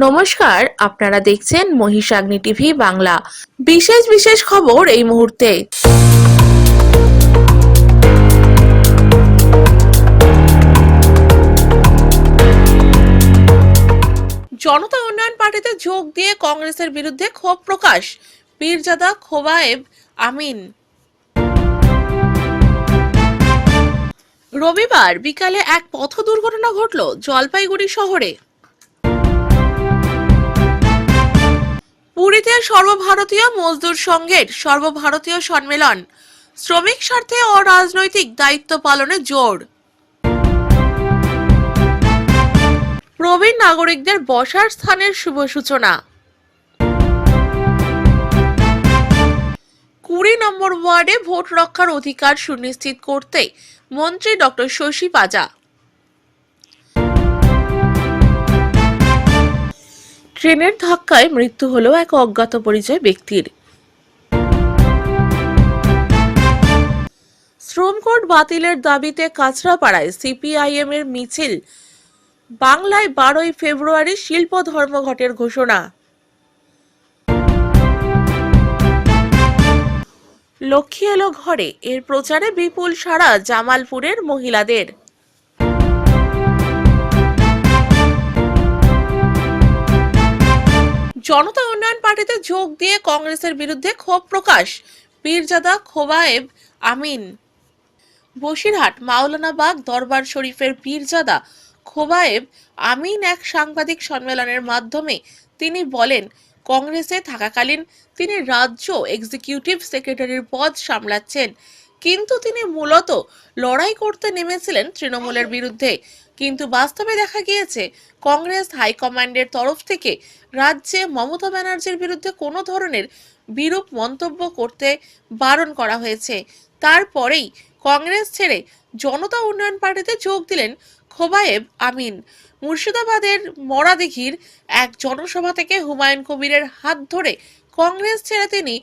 নমস্কার, আপনারা দেখছেন মহিষাগ্নি টিভি বাংলা। বিশেষ খবর এই মুহূর্তে। জনতা উন্নয়ন পার্টিতে যোগ দিয়ে কংগ্রেসের বিরুদ্ধে ক্ষোভ প্রকাশ পীরজাদা খোবায়েব আমিন। রবিবার বিকালে এক পথ দুর্ঘটনা ঘটল জলপাইগুড়ি শহরে। পুরীতে সর্বভারতীয় মজদুর সংঘের সর্বভারতীয় সম্মেলন, শ্রমিক স্বার্থে অরাজনৈতিক দায়িত্ব পালনে জোর। প্রবীণ নাগরিকদের বসার স্থানের শুভ সূচনা। 20 নম্বর ওয়ার্ডে ভোট রক্ষার অধিকার সুনিশ্চিত করতে মন্ত্রী ডক্টর শশী পাজা। ট্রেনের ধাক্কায় মৃত্যু হলো এক অজ্ঞাত পরিচয় ব্যক্তির। শ্রম কোড বাতিলের দাবিতে কাঁচরাপাড়ায় সিপিআইএম এর মিছিল। বাংলায় 12ই ফেব্রুয়ারি শিল্প ধর্মঘটের ঘোষণা। লক্ষ্মী এলো ঘরে এর প্রচারে বিপুল সাড়া জামালপুরের মহিলাদের। জনতা উন্নয়ন পার্টিতে যোগ দিয়ে কংগ্রেসের বিরুদ্ধে ক্ষোভ প্রকাশ পীরজাদা খোবায়েব আমিন। বসিরহাট মাওলানাবাগ দরবার শরীফের পীরজাদা খোবায়েব আমিন এক সাংবাদিক সম্মেলনের মাধ্যমে তিনি বলেন, কংগ্রেসে থাকাকালীন তিনি রাজ্য এক্সিকিউটিভ সেক্রেটারির পদ সামলাচ্ছেন, কিন্তু তিনি মূলত লড়াই করতে নেমেছিলেন তৃণমূলের বিরুদ্ধে। কিন্তু বাস্তবে দেখা গিয়েছে কংগ্রেস হাইকমান্ডের তরফ থেকে রাজ্যে মমতা ব্যানার্জির বিরুদ্ধে কোনো ধরনের বিরূপ মন্তব্য করতে বারণ করা হয়েছে। তারপরেই কংগ্রেস ছেড়ে জনতা উন্নয়ন পার্টিতে যোগ দিলেন খোবায়েব আমিন। মুর্শিদাবাদের মরাদিঘির এক জনসভা থেকে হুমায়ুন কবিরের হাত ধরে কংগ্রেস ছেড়ে তিনি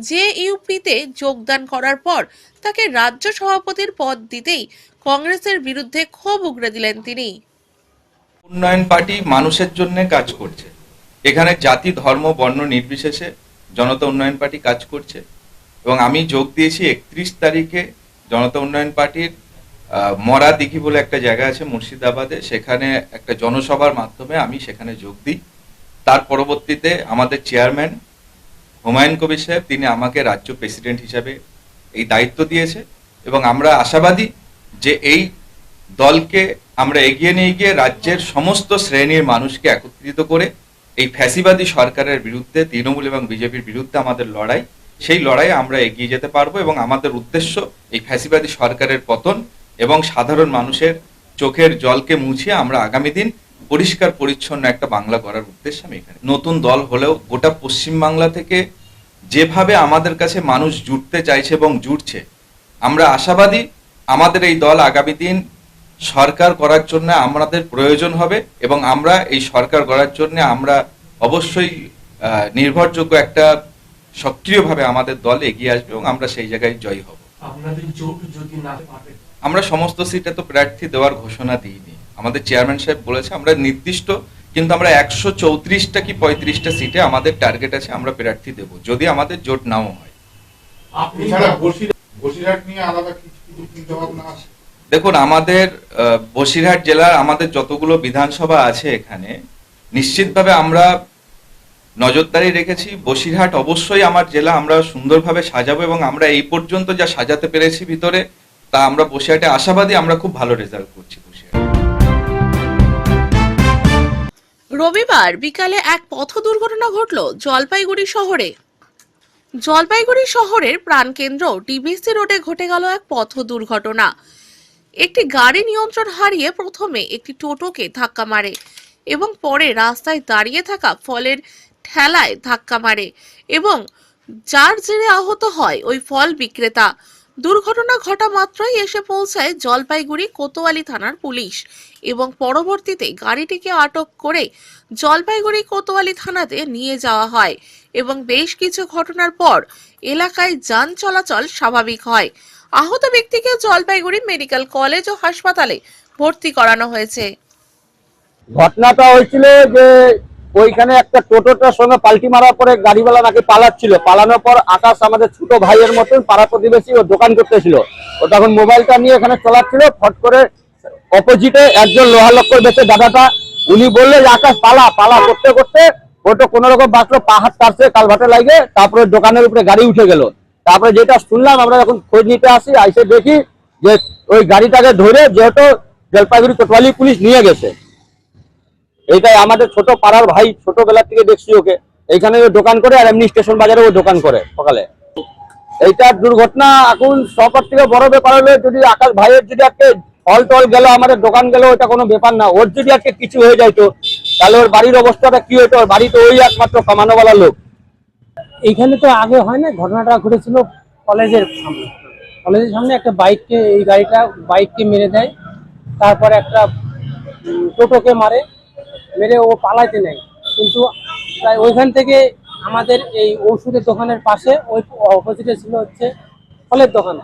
জেইউপিতে যোগদান করার পর তাকে রাজ্য সভাপতির পদ দিতেই কংগ্রেসের বিরুদ্ধে ক্ষোভ উগরে দিলেন তিনি। উন্নয়ন পার্টি মানুষের জন্য কাজ করছে, এখানে জাতি ধর্ম বর্ণ নির্বিশেষে জনতা উন্নয়ন পার্টি কাজ করছে এবং আমি যোগ দিয়েছি 31 তারিখে জনতা উন্নয়ন পার্টির মরাদিঘি বলে একটা জায়গা আছে মুর্শিদাবাদে, সেখানে একটা জনসভার মাধ্যমে আমি সেখানে যোগ দিই। তার পরবর্তীতে আমাদের চেয়ারম্যান হুমায়ুন কবির সাহেব তিনি আমাকে রাজ্য প্রেসিডেন্ট হিসাবে এই দায়িত্ব দিয়েছে এবং আমরা আশাবাদী যে এই দলকে আমরা এগিয়ে নিয়ে গিয়ে রাজ্যের সমস্ত শ্রেণীর মানুষকে একত্রিত করে এই ফ্যাসিবাদী সরকারের বিরুদ্ধে তৃণমূল এবং বিজেপির বিরুদ্ধে আমাদের লড়াই, সেই লড়াইয়ে আমরা এগিয়ে যেতে পারবো এবং আমাদের উদ্দেশ্য এই ফ্যাসিবাদী সরকারের পতন এবং সাধারণ মানুষের চোখের জলকে মুছিয়ে আমরা আগামী দিন পরিষ্কার পরিচ্ছন্ন একটা বাংলা করার উদ্দেশ্যে আমি এখানে। নতুন দল হলেও গোটা পশ্চিমবাংলা থেকে যেভাবে আমাদের কাছে মানুষ জুটতে চাইছে এবং জুটছে, আমরা আশাবাদী আমাদের এই দল আগামী দিন সরকার করার জন্য আমাদের প্রয়োজন হবে এবং আমরা এই সরকার গড়ার জন্য আমরা অবশ্যই নির্ভরযোগ্য একটা সক্রিয়ভাবে আমাদের দল এগিয়ে আসবে এবং আমরা সেই জায়গায় জয়ী হব। আমরা সমস্ত সিটে তো প্রার্থী দেওয়ার ঘোষণা দিইনি, আমাদের চেয়ারম্যান সাহেব বলেছে আমরা নির্দিষ্ট, কিন্তু আমরা 134টা কি 35টা সিটে আমাদের টার্গেট আছে, আমরা প্রার্থী দেব যদি আমাদের জোট নাও হয়। দেখুন, আমাদের বসিরহাট জেলার আমাদের যতগুলো বিধানসভা আছে এখানে নিশ্চিতভাবে আমরা নজরদারি রেখেছি। বসিরহাট অবশ্যই আমার জেলা, আমরা সুন্দরভাবে সাজাবো এবং আমরা এই পর্যন্ত যা সাজাতে পেরেছি ভিতরে তা আমরা বসিরহাটে আশাবাদী আমরা খুব ভালো রেজাল্ট করছি বসিরহাটে। রবিবার বিকালে এক পথ দুর্ঘটনা ঘটল জলপাইগুড়ি শহরে। জলপাইগুড়ি শহরের প্রাণকেন্দ্র ডিবিসি রোডে ঘটে গেল এক পথ দুর্ঘটনা। একটি গাড়ি নিয়ন্ত্রণ হারিয়ে প্রথমে একটি টোটোকে ধাক্কা মারে এবং পরে রাস্তায় দাঁড়িয়ে থাকা ফলের ঠেলায় ধাক্কা মারে এবং যার জেরে আহত হয় ওই ফল বিক্রেতা। দুর্ঘটনা ঘটা মাত্রই এসে পৌঁছায় জলপাইগুড়ি কোতোয়ালি থানার পুলিশ এবং পরবর্তীতে গাড়িটিকে আটক করে জলপাইগুড়ি কোতোয়ালি থানাতে নিয়ে যাওয়া হয় এবং বেশ কিছু ঘটনার পর এলাকায় যান চলাচল স্বাভাবিক হয়। আহত ব্যক্তিকে জলপাইগুড়ি মেডিকেল কলেজ ও হাসপাতালে ভর্তি করানো হয়েছে। ঘটনাটা হয়েছিল যে ওইখানে একটা টোটোটার সঙ্গে পাল্টি মারার পরে গাড়িওয়ালা নাকি পালাচ্ছিল, পালানোর পর আকাশ আমাদের ছোট ভাইয়ের মতন পাড়া প্রতিবেশী, ও দোকান করতেছিল, ও তখন মোবাইলটা নিয়ে এখানে চলাচ্ছিল, ফট করে অপোজিটে একজন লোহার লক্কর বেঁচে দাদাটা, উনি বললে যে আকাশ পালা পালা করতে করতে ওটা কোনো রকম বাঁচলো, পা হাত কাটছে কালভাটে লাগে, তারপরে দোকানের উপরে গাড়ি উঠে গেল। তারপরে যেটা শুনলাম, আমরা যখন খোঁজ নিতে আসি, আইসে দেখি যে ওই গাড়িটাকে ধরে যেহেতু জলপাইগুড়ি কোতোয়ালি পুলিশ নিয়ে গেছে। এইটাই আমাদের ছোট পাড়ার ভাই, ছোটবেলা থেকে দেখছি ওকে, এইখানে ও দোকান করে, আর এমনি স্টেশন বাজারে ও দোকান করে সকালে। এইটার দুর্ঘটনা এখন সবার থেকে বড় ব্যাপার হলো, যদি আকাশ ভাইয়ের যদি আজকে ফল টল গেল, আমাদের দোকান গেল, ওটা কোনো ব্যাপার না। ওর যদি আজকে কিছু হয়ে যাইতো, তাহলে ওর বাড়ির অবস্থাটা কি হতো? ওর বাড়িতে ওই একমাত্র কামানোওয়ালা লোক। এইখানে তো আগে হয় না, ঘটনাটা ঘটেছিল কলেজের সামনে। কলেজের সামনে একটা বাইককে, এই গাড়িটা বাইককে মেরে দেয়, তারপরে একটা টোটোকে মারে, মেরে ও পালাইতে নেয়। কিন্তু প্রায় ওইখান থেকে আমাদের এই ওষুধের দোকানের পাশে ওই অপোজিটে ছিল হচ্ছে ফলের দোকান।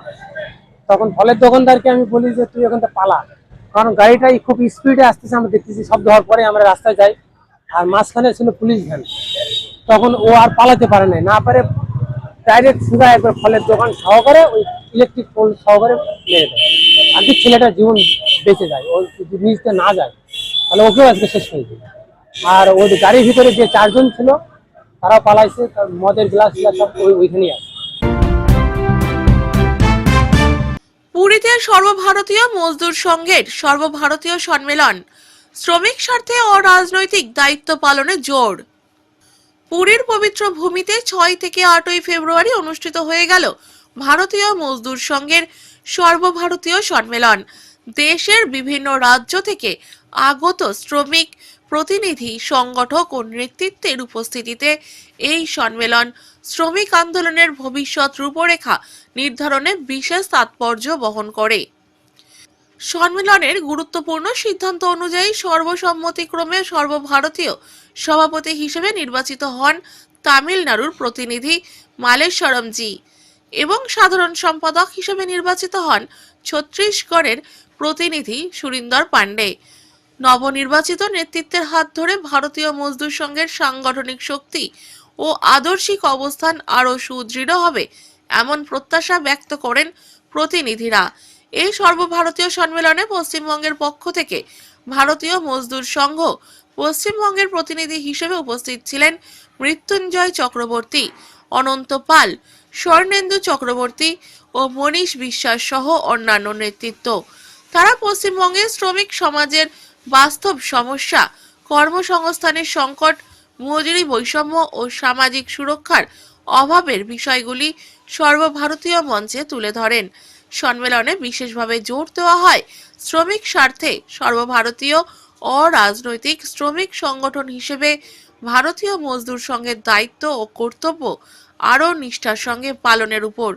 তখন ফলের দোকানদারকে আমি বলি যে তুই ওখান থেকে পালা, কারণ গাড়িটাই খুব স্পিডে আসতেছে, আমরা দেখতেছি। শব্দ হওয়ার পরে আমরা রাস্তায় যাই, আর মাঝখানে ছিল পুলিশ ভ্যান। তখন ও আর পালাতে পারে নাই, না পারে ডাইরেক্ট সুদা একবার ফলের দোকান সহকারে ওই ইলেকট্রিক পোল সহকারে মেরে দেয়। আর কি ছেলেটার জীবন বেঁচে যায়, ও যদি নিজতে না যায় তাহলে ওকেও আজকে শেষ হয়ে যায়। আর ওই গাড়ির ভিতরে যে 4 জন ছিল তারাও পালাইছে, মদের গ্লাস সব ওইখানেই আছে। পুরীতে সর্বভারতীয় মজদুর সংঘের সর্বভারতীয় সম্মেলন, শ্রমিক স্বার্থে অরাজনৈতিক দায়িত্ব পালনে জোর। পুরীর পবিত্র ভূমিতে 6 থেকে 8ই ফেব্রুয়ারি অনুষ্ঠিত হয়ে গেল ভারতীয় মজদুর সংঘের সর্বভারতীয় সম্মেলন। দেশের বিভিন্ন রাজ্য থেকে আগত শ্রমিক প্রতিনিধি, সংগঠক ও নেতৃত্বের উপস্থিতিতে এই সম্মেলন শ্রমিক আন্দোলনের ভবিষ্যৎ রূপরেখা নির্ধারণে বিশেষ তাৎপর্য বহন করে। সম্মেলনের গুরুত্বপূর্ণ সিদ্ধান্ত অনুযায়ী সর্বসম্মতিক্রমে সর্বভারতীয় সভাপতি হিসেবে নির্বাচিত হন তামিলনাড়ুর প্রতিনিধি মালেশ্বরম জি, এবং সাধারণ সম্পাদক হিসেবে নির্বাচিত হন ছত্তিশগড়ের প্রতিনিধি সুরিন্দর পান্ডে। নবনির্বাচিত নেতৃত্বের হাত ধরে ভারতীয় মজদুর সংঘের সাংগঠনিক শক্তি ও আদর্শিক অবস্থান আরও সুদৃঢ় হবে এমন প্রত্যাশা ব্যক্ত করেন প্রতিনিধিরা। এই সর্বভারতীয় সম্মেলনে পশ্চিমবঙ্গের পক্ষ থেকে ভারতীয় মজদুর সংঘ পশ্চিমবঙ্গের প্রতিনিধি হিসেবে উপস্থিত ছিলেন মৃত্যুঞ্জয় চক্রবর্তী, অনন্ত পাল, স্বর্ণেন্দু চক্রবর্তী ও মনীষ বিশ্বাস সহ অন্যান্য নেতৃত্ব। তারা পশ্চিমবঙ্গের শ্রমিক সমাজের বাস্তব সমস্যা, কর্মসংস্থানের সংকট, মজুরি বৈষম্য ও সামাজিক সুরক্ষার অভাবের বিষয়গুলি সর্বভারতীয় মঞ্চে তুলে ধরেন। সম্মেলনে বিশেষভাবে জোর দেওয়া হয় শ্রমিক স্বার্থে সর্বভারতীয় অরাজনৈতিক শ্রমিক সংগঠন হিসেবে ভারতীয় মজদুর সংঘের দায়িত্ব ও কর্তব্য আরও নিষ্ঠার সঙ্গে পালনের উপর।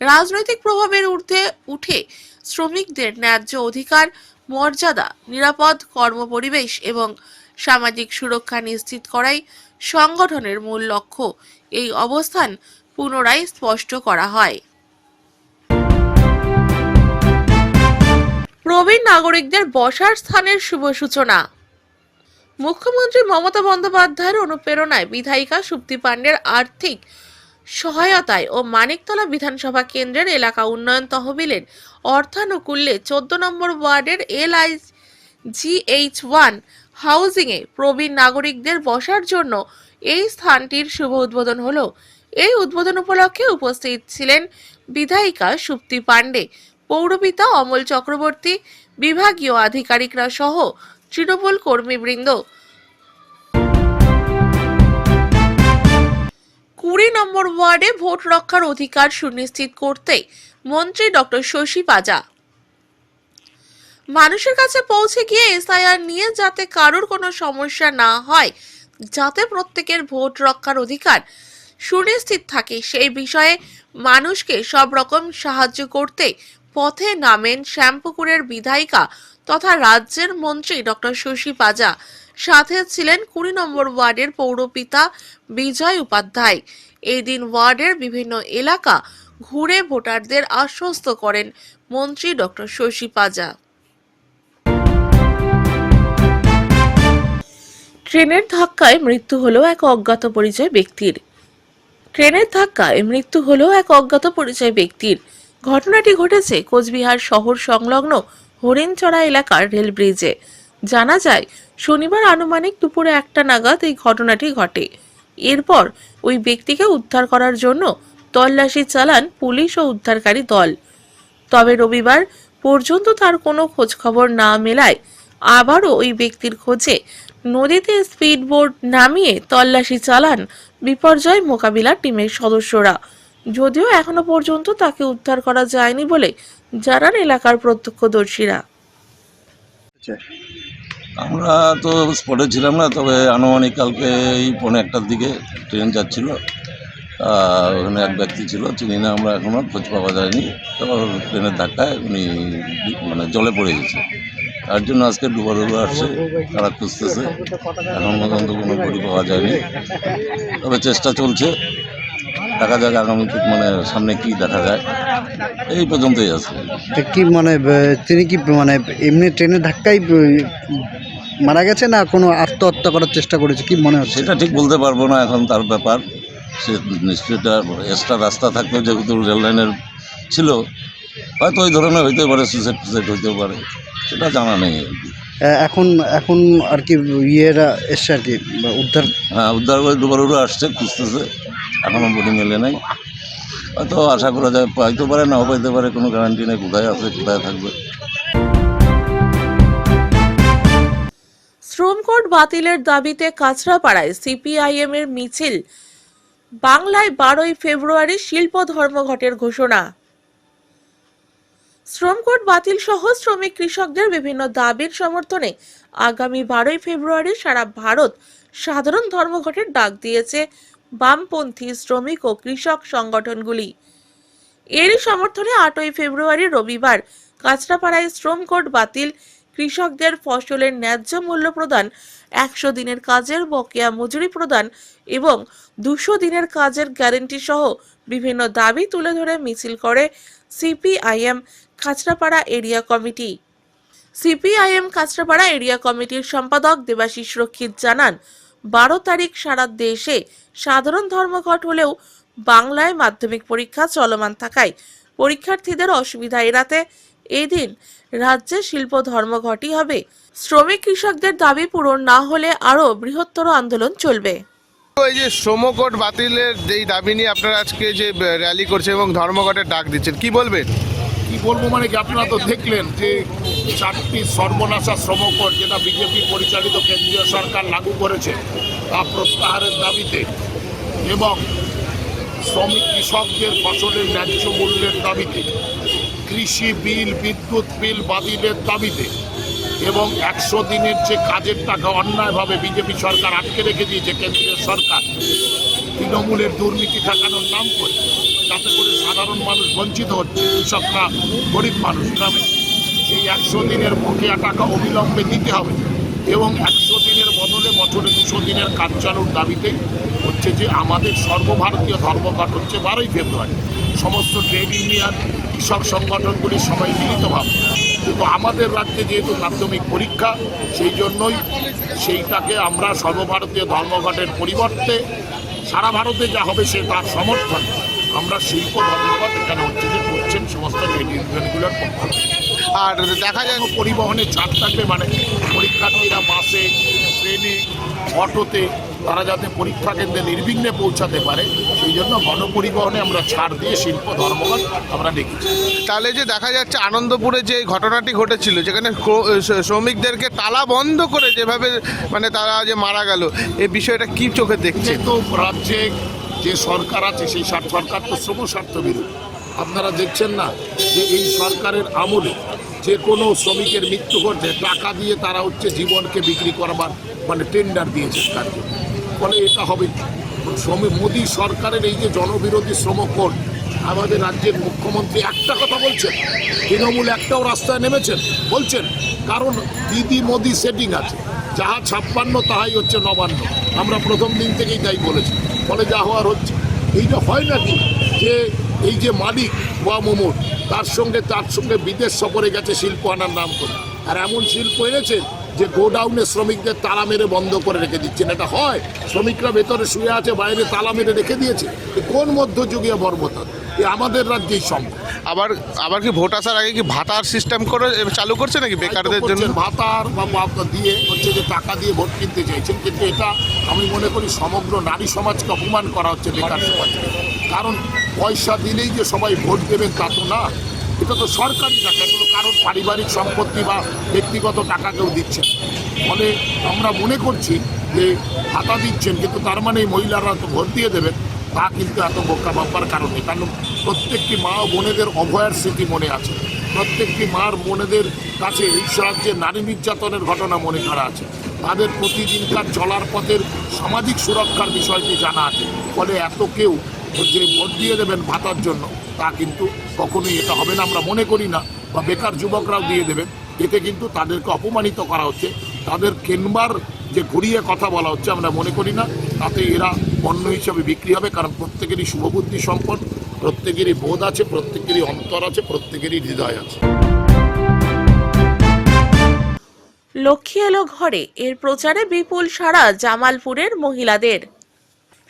রাজনৈতিক প্রভাবের ঊর্ধ্বে উঠে শ্রমিকদের ন্যায্য অধিকার, মর্যাদা, নিরাপদ কর্মপরিবেশ এবং সামাজিক সুরক্ষা নিশ্চিত করাই সংগঠনের মূল লক্ষ্য। এই অবস্থান পুনরায় স্পষ্ট করা হয়। প্রবীণ নাগরিকদের বসার স্থানের শুভ সূচনা। মুখ্যমন্ত্রী মমতা বন্দ্যোপাধ্যায়ের অনুপ্রেরণায় বিধায়িকা সুপ্তি পান্ডের আর্থিক সহায়তায় ও মানিকতলা বিধানসভা কেন্দ্রের এলাকা উন্নয়ন তহবিলের অর্থানুকূল্যে 14 নম্বর ওয়ার্ডের LIGH1 হাউজিংয়ে প্রবীণ নাগরিকদের বসার জন্য এই স্থানটির শুভ উদ্বোধন হলো। এই উদ্বোধন উপলক্ষে উপস্থিত ছিলেন বিধায়িকা সুপ্তি পান্ডে, পৌরপিতা অমল চক্রবর্তী, বিভাগীয় আধিকারিকরা সহ তৃণমূল কর্মীবৃন্দ। 20 নম্বর ওয়ার্ডে ভোট রক্ষার অধিকার সুনিশ্চিত করতে মন্ত্রী ডক্টর শশী পাজা মানুষের কাছে পৌঁছে গিয়ে এসআইআর নিয়ে যাতে কারোর কোনো সমস্যা না হয়, যাতে প্রত্যেকের ভোট রক্ষার অধিকার সুনিশ্চিত থাকে, সেই বিষয়ে মানুষকে সব রকম সাহায্য করতে পথে নামেন শ্যামপুকুরের বিধায়িকা তথা রাজ্যের মন্ত্রী ডক্টর শশী পাজা। সাথে ছিলেন 20 নম্বর ওয়ার্ডের পৌরপিতা বিজয় উপাধ্যায়। এই দিন ওয়ার্ডের বিভিন্ন এলাকা ঘুরে ভোটারদের আশ্বস্ত করেন মন্ত্রী ডক্টর শশী পাজা। ট্রেনের ধাক্কায় মৃত্যু হলো এক অজ্ঞাত পরিচয় ব্যক্তির। ট্রেনের ধাক্কায় মৃত্যু হলো এক অজ্ঞাত পরিচয় ব্যক্তির। ঘটনাটি ঘটেছে কোচবিহার শহর সংলগ্ন হরিণচড়া এলাকার রেল ব্রিজে। জানা যায়, শনিবার আনুমানিক দুপুরে 1টা নাগাদ এই ঘটনাটি ঘটে। এরপর ওই ব্যক্তিকে উদ্ধার করার জন্য তল্লাশি চালান পুলিশ ও উদ্ধারকারী দল। তবে রবিবার পর্যন্ত তার কোনো খোঁজখবর না মেলায় আবারও ওই ব্যক্তির খোঁজে নদীতে স্পিডবোট নামিয়ে তল্লাশি চালান বিপর্যয় মোকাবিলা টিমের সদস্যরা। যদিও এখনো পর্যন্ত তাকে উদ্ধার করা যায়নি বলে জানান এলাকার প্রত্যক্ষদর্শীরা। আমরা তো স্পটে ছিলাম না, তবে আনুমানিক কালকে এই 1:45টার দিকে ট্রেন যাচ্ছিল। ওখানে এক ব্যক্তি ছিল, চিনি না আমরা, এখনও খোঁজ পাওয়া যায়নি। তো ট্রেনের ধাক্কায় উনি মানে জলে পড়ে গেছে। তার জন্য আজকে ডুবার আসছে, তারা খুঁজতেছে। এখন পর্যন্ত কোনো বডি পাওয়া যায়নি, তবে চেষ্টা চলছে। দেখা যাক আগামী মানে সামনে কি দেখা যায়। এই পর্যন্তই আছে। কি মানে তিনি কি মানে এমনি ট্রেনের ধাক্কায় মারা গেছে না কোনো আত্মহত্যা করার চেষ্টা করেছে, কি মনে হচ্ছে? সেটা ঠিক বলতে পারবো না, এখন তার ব্যাপার। সে নিশ্চয়ই এক্সট্রা রাস্তা থাকতো, যেহেতু রেল লাইনের ছিল, হয়তো ওই ধরনের হইতে পারে, সুইসাইড টুসাইড হইতে পারে, সেটা জানা নেই আর কি। এখন এখন আর কি ইয়েরা এসছে আর কি উদ্ধার? হ্যাঁ, উদ্ধার করে ডুবারুরা আসছে, খুঁজতেছে। এখনও বডি মেলে নাই। হয়তো আশা করা যায় পাইতে পারে, নাও পাইতে পারে, কোনো গ্যারান্টি নেই কোথায় আছে কোথায় থাকবে। শ্রম কোড বাতিলের দাবিতে কাঁচরাপাড়ায় সিপিআইএম এর মিছিল। বাংলায় 12ই ফেব্রুয়ারি শিল্প ধর্মঘটের ঘোষণা। শ্রম কোড বাতিল সহ শ্রমিক কৃষকদের বিভিন্ন দাবির সমর্থনে আগামী 12ই ফেব্রুয়ারি সারা ভারত সাধারণ ধর্মঘটের ডাক দিয়েছে বামপন্থী শ্রমিক ও কৃষক সংগঠনগুলি। এরই সমর্থনে 8ই ফেব্রুয়ারি রবিবার কাঁচরাপাড়ায় শ্রম কোড বাতিল, কৃষকদের ফসলের ন্যায্য মূল্য প্রদান, 100 দিনের কাজের বকেয়া মজুরি প্রদান এবং 200 দিনের কাজের গ্যারান্টি সহ বিভিন্ন দাবি তুলে ধরে মিছিল করে CPIM Kanchrapara area committee. CPIM Kanchrapara area কমিটির সম্পাদক দেবাশিস রক্ষিত জানান, 12 তারিখ সারা দেশে সাধারণ ধর্মঘট হলেও বাংলায় মাধ্যমিক পরীক্ষা চলমান থাকায় পরীক্ষার্থীদের অসুবিধা এড়াতে এই দিন রাজ্যে শিল্প ধর্মঘটই হবে। শ্রমিক কৃষকদের দাবি পূরণ না হলে আরো বৃহত্তর আন্দোলন চলবে। এই যে শ্রম কোড বাতিলের যেই দাবি নিয়ে আপনারা আজকে যে র্যালি করছেন এবং ধর্মঘটের ডাক দিচ্ছেন, কি বলবেন? কি বলবো মানে কি, আপনারা তো দেখলেন যে 4টি সর্বনাশা শ্রম কোড যেটা বিজেপি পরিচালিত কেন্দ্রীয় সরকার লাগু করেছে তা প্রত্যাহারের দাবিতে এবং শ্রমিক কৃষকদের ফসলের ন্যায্য মূল্যের দাবিতে, কৃষি বিল, বিদ্যুৎ বিল বাতিলের দাবিতে এবং 100 দিনের যে কাজের টাকা অন্যায়ভাবে বিজেপি সরকার আটকে রেখে দিয়েছে কেন্দ্রীয় সরকার তৃণমূলের দুর্নীতি ঠেকানোর নাম করে, যাতে করে সাধারণ মানুষ বঞ্চিত হচ্ছে, কৃষকরা গরিব মানুষ গ্রামে। সেই 100 দিনের বকেয়া টাকা অবিলম্বে দিতে হবে এবং 100 দিনের বদলে বছরে 200 দিনের কাজ চালুর দাবিতেই হচ্ছে যে আমাদের সর্বভারতীয় ধর্মঘট হচ্ছে 12ই ফেব্রুয়ারি। সমস্ত ট্রেড ইউনিয়ন, কৃষক সংগঠনগুলি সবাই মিলিতভাবে, কিন্তু আমাদের রাজ্যে যেহেতু মাধ্যমিক পরীক্ষা, সেই জন্যই সেইটাকে আমরা সর্বভারতীয় ধর্মঘটের পরিবর্তে সারা ভারতে যা হবে সে তার সমর্থন আমরা শিল্প ধর্মঘট এখানে হচ্ছে যে করছেন সমস্ত ট্রেড ইউনিয়নগুলোর পক্ষ। আর দেখা যায় পরিবহনে ছাড় থাকবে, মানে পরীক্ষার্থীরা বাসে, ট্রেনে, অটোতে তারা যাতে পরীক্ষা কেন্দ্রে নির্বিঘ্নে পৌঁছাতে পারে, সেই জন্য গণপরিবহনে আমরা ছাড় দিয়ে শিল্প ধর্মঘট আমরা ডেকেছি। তাহলে যে দেখা যাচ্ছে আনন্দপুরে যে ঘটনাটি ঘটেছিল, যেখানে শ্রমিকদেরকে তালা বন্ধ করে যেভাবে মানে তারা যে মারা গেল, এই বিষয়টা কি চোখে দেখছে? তো রাজ্যে যে সরকার আছে সেই সরকার তো শ্রম স্বার্থ বিরোধী। আপনারা দেখছেন না যে এই সরকারের আমলে যে কোনো শ্রমিকের মৃত্যু ঘটে টাকা দিয়ে তারা হচ্ছে জীবনকে বিক্রি করবার মানে টেন্ডার দিয়েছে তার জন্য। ফলে এটা হবে মোদী সরকারের এই যে জনবিরোধী শ্রম কোড, আমাদের রাজ্যের মুখ্যমন্ত্রী একটা কথা বলছেন, তৃণমূল একটাও রাস্তায় নেমেছেন বলছেন, কারণ দিদি মোদি সেটিং আছে, যাহা 56 তাহাই হচ্ছে 59। আমরা প্রথম দিন থেকেই তাই বলেছি, ফলে যা হওয়ার হচ্ছে। এইটা হয় নাকি যে এই যে মালিক ওয়া মোমোর তার সঙ্গে বিদেশ সফরে গেছে শিল্প আনার নাম করে, আর এমন শিল্প এনেছেন যে গোডাউনে শ্রমিকদের তালা মেরে বন্ধ করে রেখে দিচ্ছেন? এটা হয়? শ্রমিকরা ভেতরে শুয়ে আছে, বাইরে তালা মেরে রেখে দিয়েছে। এ কোন মধ্যযুগীয় বর্বরতা? এ আমাদের রাজ্যেই সম্ভব। আবার কি ভোট আসার আগে কি ভাতার সিস্টেম করে চালু করছে নাকি বেকারদের জন্য? ভাতার বা দিয়ে হচ্ছে যে টাকা দিয়ে ভোট কিনতে চাইছেন, কিন্তু এটা আমি মনে করি সমগ্র নারী সমাজকে অপমান করা হচ্ছে, বেকার সমাজকে। কারণ পয়সা দিলেই যে সবাই ভোট দেবেন তা তো না। এটা তো সরকারি টাকা, এগুলো কারোর পারিবারিক সম্পত্তি বা ব্যক্তিগত টাকা কেউ দিচ্ছেন। ফলে আমরা মনে করছি যে ভাতা দিচ্ছেন, কিন্তু তার মানে এই মহিলারা তো ভোট দিয়ে দেবেন, তা কিন্তু এত বোকা ভাববার কারণ নেই। কারণ প্রত্যেকটি মা ও বোনেদের অভয়ার স্মৃতি মনে আছে, প্রত্যেকটি মার বোনেদের কাছে এই রাজ্যে নারী নির্যাতনের ঘটনা মনে করা আছে, তাদের প্রতিদিনকার চলার পথের সামাজিক সুরক্ষার বিষয়টি জানা আছে। ফলে এত কেউ যে ভোট দিয়ে দেবেন ভাতার জন্য, তা কিন্তু কখনোই এটা হবে না, আমরা মনে করি না। বা বেকার যুবকরাও দিয়ে দেবেন, এতে কিন্তু তাদেরকে অপমানিত করা হচ্ছে, তাদের কেনবার যে ঘুরিয়ে কথা বলা হচ্ছে, আমরা মনে করি না। তাতে এরা পণ্য হিসাবে বিক্রি হবে, কারণ প্রত্যেকেরই শুভবুদ্ধি সম্পন্ন, প্রত্যেকেরই বোধ আছে, প্রত্যেকেরই অন্তর আছে, প্রত্যেকেরই হৃদয় আছে। লক্ষ্মী এলো ঘরে এর প্রচারে বিপুল সাড়া জামালপুরের মহিলাদের।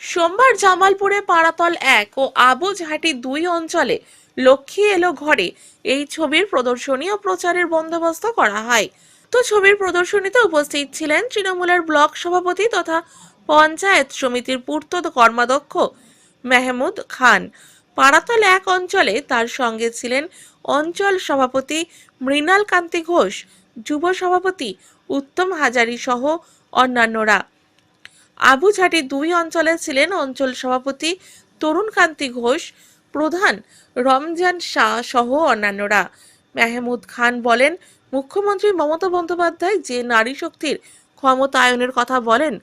সোমবার জামালপুরে পাড়াতল 1 ও আবুঝাটি 2 অঞ্চলে লক্ষ্মী এলো ঘরে এই ছবির প্রদর্শনী ও প্রচারের বন্দোবস্ত করা হয়। তো ছবির প্রদর্শনীতে উপস্থিত ছিলেন তৃণমূলের ব্লক সভাপতি তথা পঞ্চায়েত সমিতির পূর্ত কর্মাধ্যক্ষ মেহমুদ খান। পাড়াতল 1 অঞ্চলে তার সঙ্গে ছিলেন অঞ্চল সভাপতি মৃণাল কান্তি ঘোষ, যুব সভাপতি উত্তম হাজারি সহ অন্যান্যরা। আবুঝাটি 2 অঞ্চলে ছিলেন অঞ্চল সভাপতি তরুণ কান্তি ঘোষ, প্রধান রমজান শাহ সহ অন্যান্যরা। মেহমুদ খান বলেন, মুখ্যমন্ত্রী মমতা বন্দ্যোপাধ্যায় যে নারী শক্তির ক্ষমতায়নের কথা বলেন,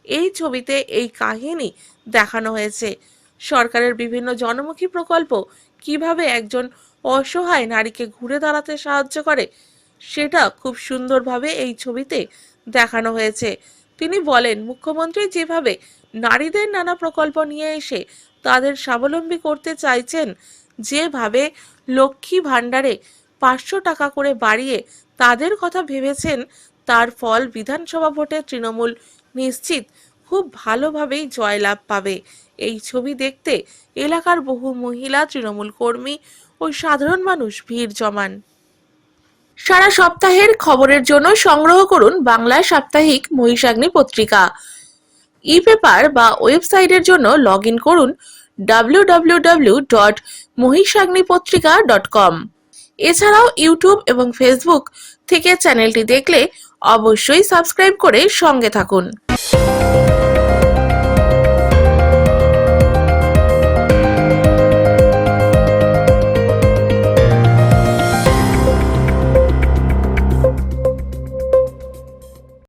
এই ছবিতে এই কাহিনী দেখানো হয়েছে। সরকারের বিভিন্ন জনমুখী প্রকল্প কিভাবে একজন অসহায় নারীকে ঘুরে দাঁড়াতে সাহায্য করে, সেটা খুব সুন্দরভাবে এই ছবিতে দেখানো হয়েছে। তিনি বলেন, মুখ্যমন্ত্রী যেভাবে নারীদের নানা প্রকল্প নিয়ে এসে তাদের স্বাবলম্বী করতে চাইছেন, যেভাবে লক্ষ্মী ভাণ্ডারে 500 টাকা করে বাড়িয়ে তাদের কথা ভেবেছেন, তার ফল বিধানসভা ভোটে তৃণমূল নিশ্চিত খুব ভালোভাবেই জয়লাভ পাবে। এই ছবি দেখতে এলাকার বহু মহিলা, তৃণমূল কর্মী ও সাধারণ মানুষ ভিড় জমান। সারা সপ্তাহের খবরের জন্য সংগ্রহ করুন বাংলা সাপ্তাহিক মহিষাগ্নি পত্রিকা। ই-পেপার বা ওয়েবসাইটের জন্য লগ ইন করুন www.mohisagnipotrika.com। এছাড়াও ইউটিউব এবং ফেসবুক থেকে চ্যানেলটি দেখলে অবশ্যই সাবস্ক্রাইব করে সঙ্গে থাকুন।